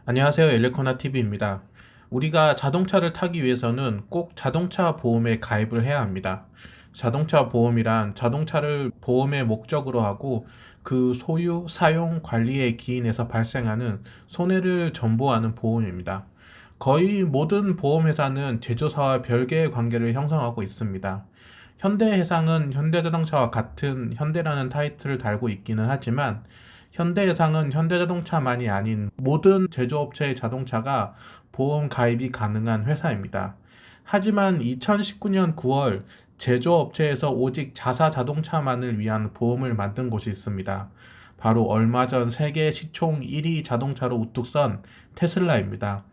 안녕하세요. 엘리코나TV입니다. 우리가 자동차를 타기 위해서는 꼭 자동차 보험에 가입을 해야 합니다. 자동차 보험이란 자동차를 보험의 목적으로 하고 그 소유, 사용, 관리에 기인해서 발생하는 손해를 전보하는 보험입니다. 거의 모든 보험회사는 제조사와 별개의 관계를 형성하고 있습니다. 현대해상은 현대자동차와 같은 현대라는 타이틀을 달고 있기는 하지만 현대해상은 현대자동차만이 아닌 모든 제조업체의 자동차가 보험 가입이 가능한 회사입니다. 하지만 2019년 9월 제조업체에서 오직 자사 자동차만을 위한 보험을 만든 곳이 있습니다. 바로 얼마 전 세계 시총 1위 자동차로 우뚝 선 테슬라입니다.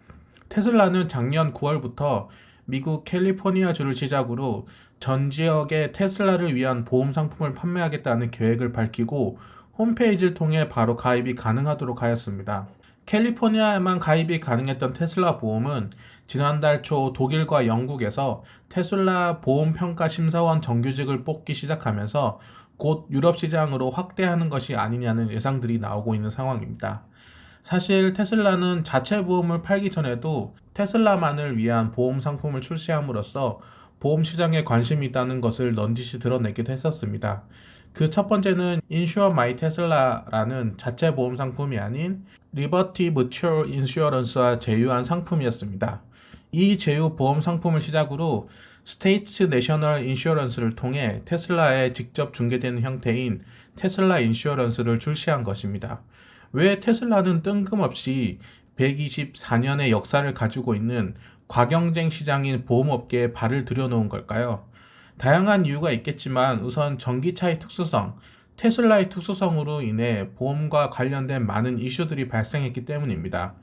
테슬라는 작년 9월부터 미국 캘리포니아주를 시작으로 전 지역에 테슬라를 위한 보험 상품을 판매하겠다는 계획을 밝히고 홈페이지를 통해 바로 가입이 가능하도록 하였습니다. 캘리포니아에만 가입이 가능했던 테슬라 보험은 지난달 초 독일과 영국에서 테슬라 보험평가심사원 정규직을 뽑기 시작하면서 곧 유럽 시장으로 확대하는 것이 아니냐는 예상들이 나오고 있는 상황입니다. 사실 테슬라는 자체 보험을 팔기 전에도 테슬라만을 위한 보험 상품을 출시함으로써 보험 시장에 관심이 있다는 것을 넌지시 드러내기도 했었습니다. 그 첫 번째는 Insure My Tesla라는 자체 보험 상품이 아닌 Liberty Mutual Insurance와 제휴한 상품이었습니다. 이 제휴 보험 상품을 시작으로 스테이츠 내셔널 인슈어런스를 통해 테슬라에 직접 중개되는 형태인 테슬라 인슈어런스를 출시한 것입니다. 왜 테슬라는 뜬금없이 124년의 역사를 가지고 있는 과경쟁 시장인 보험업계에 발을 들여놓은 걸까요? 다양한 이유가 있겠지만 우선 전기차의 특수성, 테슬라의 특수성으로 인해 보험과 관련된 많은 이슈들이 발생했기 때문입니다.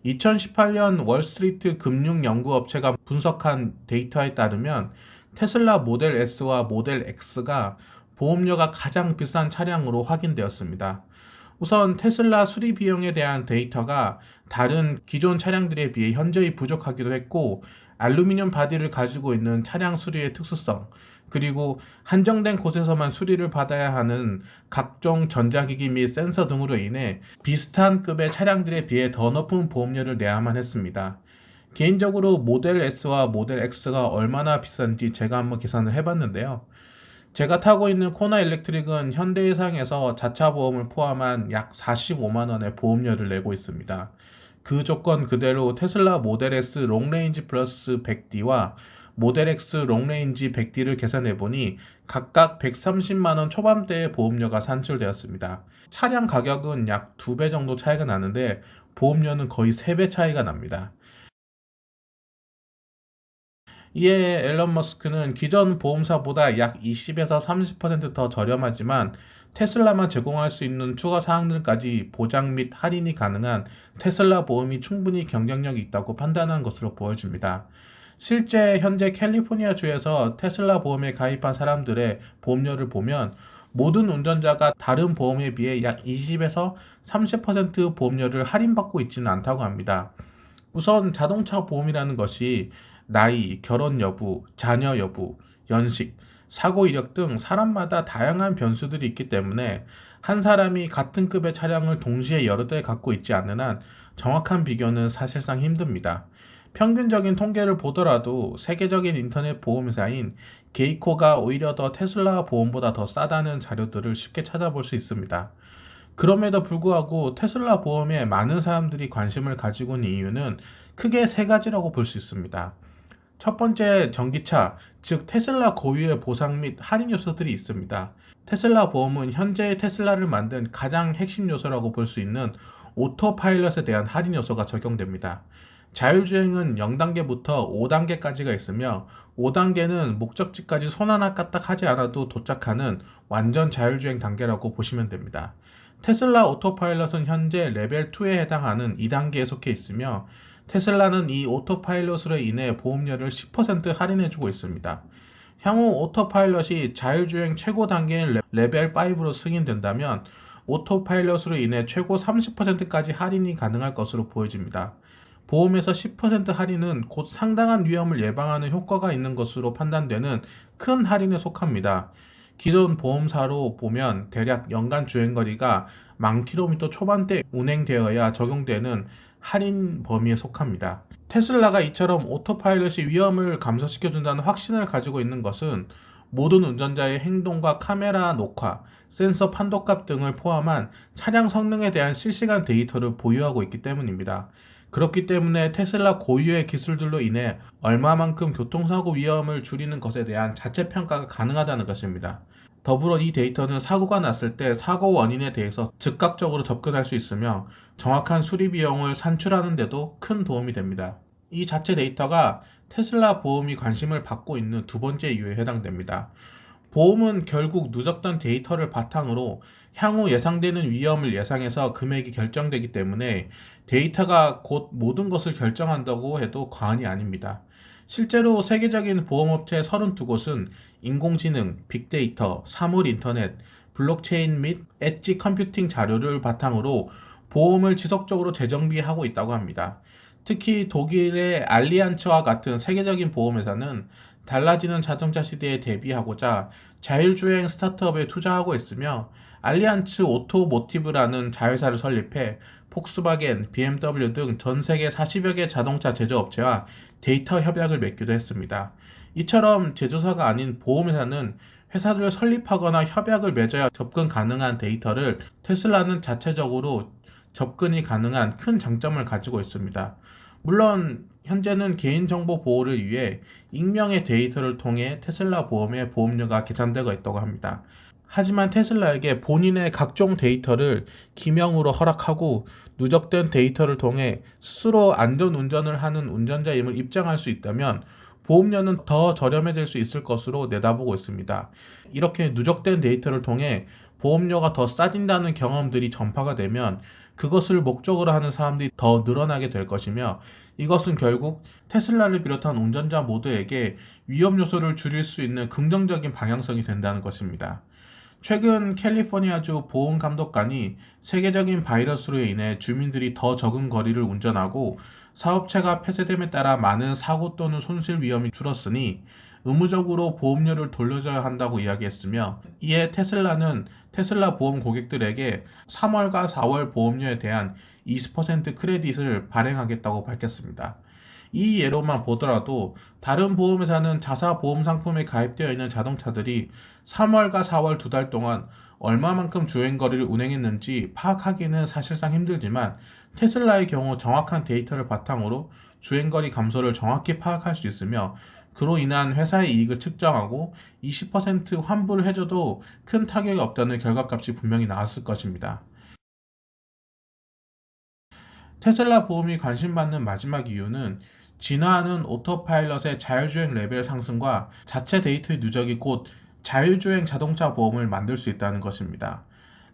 2018년 월스트리트 금융연구업체가 분석한 데이터에 따르면 테슬라 모델 S와 모델 X가 보험료가 가장 비싼 차량으로 확인되었습니다. 우선 테슬라 수리 비용에 대한 데이터가 다른 기존 차량들에 비해 현저히 부족하기도 했고 알루미늄 바디를 가지고 있는 차량 수리의 특수성, 그리고 한정된 곳에서만 수리를 받아야 하는 각종 전자기기 및 센서 등으로 인해 비슷한 급의 차량들에 비해 더 높은 보험료를 내야만 했습니다. 개인적으로 모델 S와 모델 X가 얼마나 비싼지 제가 한번 계산을 해봤는데요. 제가 타고 있는 코나 일렉트릭은 현대해상에서 자차 보험을 포함한 약 45만 원의 보험료를 내고 있습니다. 그 조건 그대로 테슬라 모델 S 롱레인지 플러스 100D와 모델 X 롱레인지 100D를 계산해보니 각각 130만 원 초반대의 보험료가 산출되었습니다. 차량 가격은 약 2배 정도 차이가 나는데 보험료는 거의 3배 차이가 납니다. 이에 앨런 머스크는 기존 보험사보다 약 20에서 30%더 저렴하지만 테슬라만 제공할 수 있는 추가 사항들까지 보장 및 할인이 가능한 테슬라 보험이 충분히 경쟁력이 있다고 판단한 것으로 보여집니다. 실제 현재 캘리포니아주에서 테슬라 보험에 가입한 사람들의 보험료를 보면 모든 운전자가 다른 보험에 비해 약 20에서 30% 보험료를 할인받고 있지는 않다고 합니다. 우선 자동차 보험이라는 것이 나이, 결혼 여부, 자녀 여부, 연식, 사고 이력 등 사람마다 다양한 변수들이 있기 때문에 한 사람이 같은 급의 차량을 동시에 여러 대 갖고 있지 않는 한 정확한 비교는 사실상 힘듭니다. 평균적인 통계를 보더라도 세계적인 인터넷 보험회사인 게이코가 오히려 더 테슬라 보험보다 더 싸다는 자료들을 쉽게 찾아볼 수 있습니다. 그럼에도 불구하고 테슬라 보험에 많은 사람들이 관심을 가지고 있는 이유는 크게 세 가지라고 볼 수 있습니다. 첫 번째, 전기차, 즉 테슬라 고유의 보상 및 할인 요소들이 있습니다. 테슬라 보험은 현재 테슬라를 만든 가장 핵심 요소라고 볼 수 있는 오토파일럿에 대한 할인 요소가 적용됩니다. 자율주행은 0단계부터 5단계까지가 있으며 5단계는 목적지까지 손 하나 까딱 하지 않아도 도착하는 완전 자율주행 단계라고 보시면 됩니다. 테슬라 오토파일럿은 현재 레벨 2에 해당하는 2단계에 속해 있으며 테슬라는 이 오토파일럿으로 인해 보험료를 10% 할인해주고 있습니다. 향후 오토파일럿이 자율주행 최고 단계인 레벨 5로 승인된다면 오토파일럿으로 인해 최고 30%까지 할인이 가능할 것으로 보여집니다. 보험에서 10% 할인은 곧 상당한 위험을 예방하는 효과가 있는 것으로 판단되는 큰 할인에 속합니다. 기존 보험사로 보면 대략 연간 주행거리가 10,000km 초반대 운행되어야 적용되는 할인 범위에 속합니다. 테슬라가 이처럼 오토파일럿이 위험을 감소시켜준다는 확신을 가지고 있는 것은 모든 운전자의 행동과 카메라 녹화, 센서 판독값 등을 포함한 차량 성능에 대한 실시간 데이터를 보유하고 있기 때문입니다. 그렇기 때문에 테슬라 고유의 기술들로 인해 얼마만큼 교통사고 위험을 줄이는 것에 대한 자체 평가가 가능하다는 것입니다. 더불어 이 데이터는 사고가 났을 때 사고 원인에 대해서 즉각적으로 접근할 수 있으며 정확한 수리 비용을 산출하는 데도 큰 도움이 됩니다. 이 자체 데이터가 테슬라 보험이 관심을 받고 있는 두 번째 이유에 해당됩니다. 보험은 결국 누적된 데이터를 바탕으로 향후 예상되는 위험을 예상해서 금액이 결정되기 때문에 데이터가 곧 모든 것을 결정한다고 해도 과언이 아닙니다. 실제로 세계적인 보험업체 32곳은 인공지능, 빅데이터, 사물 인터넷, 블록체인 및 엣지 컴퓨팅 자료를 바탕으로 보험을 지속적으로 재정비하고 있다고 합니다. 특히 독일의 알리안츠와 같은 세계적인 보험회사는 달라지는 자동차 시대에 대비하고자 자율주행 스타트업에 투자하고 있으며 알리안츠 오토모티브라는 자회사를 설립해 폭스바겐, BMW 등 전 세계 40여 개 자동차 제조업체와 데이터 협약을 맺기도 했습니다. 이처럼 제조사가 아닌 보험회사는 회사를 설립하거나 협약을 맺어야 접근 가능한 데이터를 테슬라는 자체적으로 접근이 가능한 큰 장점을 가지고 있습니다. 물론 현재는 개인정보 보호를 위해 익명의 데이터를 통해 테슬라 보험의 보험료가 계산되고 있다고 합니다. 하지만 테슬라에게 본인의 각종 데이터를 기명으로 허락하고 누적된 데이터를 통해 스스로 안전운전을 하는 운전자임을 입증할 수 있다면 보험료는 더 저렴해질 수 있을 것으로 내다보고 있습니다. 이렇게 누적된 데이터를 통해 보험료가 더 싸진다는 경험들이 전파가 되면 그것을 목적으로 하는 사람들이 더 늘어나게 될 것이며 이것은 결국 테슬라를 비롯한 운전자 모두에게 위험 요소를 줄일 수 있는 긍정적인 방향성이 된다는 것입니다. 최근 캘리포니아주 보훈감독관이 세계적인 바이러스로 인해 주민들이 더 적은 거리를 운전하고 사업체가 폐쇄됨에 따라 많은 사고 또는 손실 위험이 줄었으니 의무적으로 보험료를 돌려줘야 한다고 이야기했으며 이에 테슬라는 테슬라 보험 고객들에게 3월과 4월 보험료에 대한 20% 크레딧을 발행하겠다고 밝혔습니다. 이 예로만 보더라도 다른 보험회사는 자사 보험 상품에 가입되어 있는 자동차들이 3월과 4월 두 달 동안 얼마만큼 주행거리를 운행했는지 파악하기는 사실상 힘들지만 테슬라의 경우 정확한 데이터를 바탕으로 주행거리 감소를 정확히 파악할 수 있으며 그로 인한 회사의 이익을 측정하고 20% 환불을 해줘도 큰 타격이 없다는 결과값이 분명히 나왔을 것입니다. 테슬라 보험이 관심받는 마지막 이유는 진화하는 오토파일럿의 자율주행 레벨 상승과 자체 데이터의 누적이 곧 자율주행 자동차 보험을 만들 수 있다는 것입니다.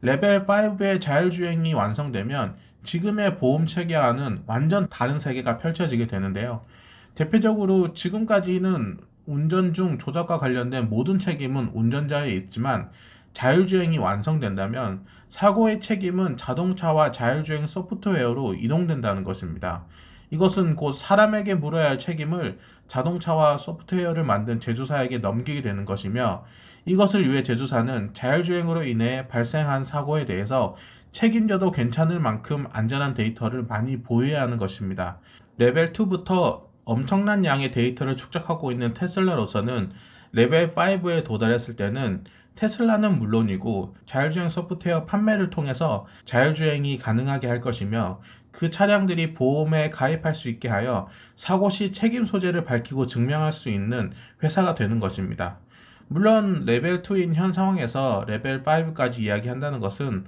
레벨 5의 자율주행이 완성되면 지금의 보험 체계와는 완전 다른 세계가 펼쳐지게 되는데요. 대표적으로 지금까지는 운전 중 조작과 관련된 모든 책임은 운전자에 있지만 자율주행이 완성된다면 사고의 책임은 자동차와 자율주행 소프트웨어로 이동된다는 것입니다. 이것은 곧 사람에게 물어야 할 책임을 자동차와 소프트웨어를 만든 제조사에게 넘기게 되는 것이며 이것을 위해 제조사는 자율주행으로 인해 발생한 사고에 대해서 책임져도 괜찮을 만큼 안전한 데이터를 많이 보유해야 하는 것입니다. 레벨 2부터 엄청난 양의 데이터를 축적하고 있는 테슬라로서는 레벨 5에 도달했을 때는 테슬라는 물론이고 자율주행 소프트웨어 판매를 통해서 자율주행이 가능하게 할 것이며 그 차량들이 보험에 가입할 수 있게 하여 사고 시 책임 소재를 밝히고 증명할 수 있는 회사가 되는 것입니다. 물론 레벨 2인 현 상황에서 레벨 5까지 이야기한다는 것은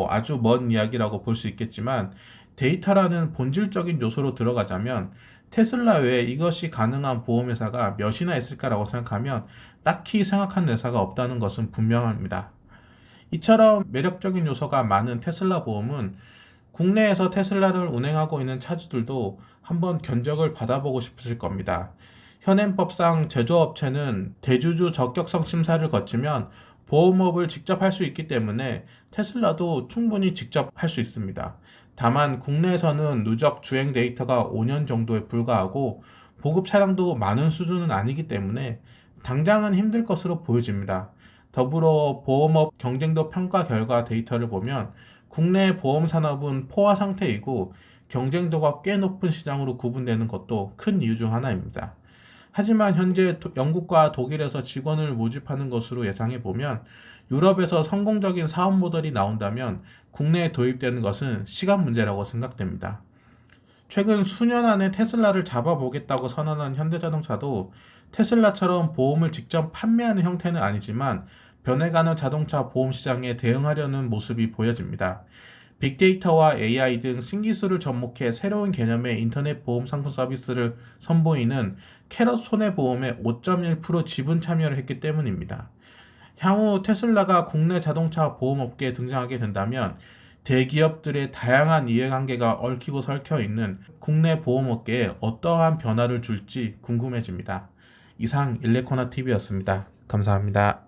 아주 먼 이야기라고 볼 수 있겠지만 데이터라는 본질적인 요소로 들어가자면 테슬라 외에 이것이 가능한 보험회사가 몇이나 있을까라고 생각하면 딱히 생각한 회사가 없다는 것은 분명합니다. 이처럼 매력적인 요소가 많은 테슬라 보험은 국내에서 테슬라를 운행하고 있는 차주들도 한번 견적을 받아보고 싶으실 겁니다. 현행법상 제조업체는 대주주 적격성 심사를 거치면 보험업을 직접 할 수 있기 때문에 테슬라도 충분히 직접 할 수 있습니다. 다만 국내에서는 누적 주행 데이터가 5년 정도에 불과하고 보급 차량도 많은 수준은 아니기 때문에 당장은 힘들 것으로 보여집니다. 더불어 보험업 경쟁도 평가 결과 데이터를 보면 국내 보험 산업은 포화 상태이고 경쟁도가 꽤 높은 시장으로 구분되는 것도 큰 이유 중 하나입니다. 하지만 현재 영국과 독일에서 직원을 모집하는 것으로 예상해 보면 유럽에서 성공적인 사업 모델이 나온다면 국내에 도입되는 것은 시간 문제라고 생각됩니다. 최근 수년 안에 테슬라를 잡아보겠다고 선언한 현대자동차도 테슬라처럼 보험을 직접 판매하는 형태는 아니지만 변해가는 자동차 보험 시장에 대응하려는 모습이 보여집니다. 빅데이터와 AI 등 신기술을 접목해 새로운 개념의 인터넷 보험 상품 서비스를 선보이는 캐럿 손해보험에 5.1% 지분 참여를 했기 때문입니다. 향후 테슬라가 국내 자동차 보험업계에 등장하게 된다면 대기업들의 다양한 이해관계가 얽히고 설켜 있는 국내 보험업계에 어떠한 변화를 줄지 궁금해집니다. 이상 일레코나 TV였습니다. 감사합니다.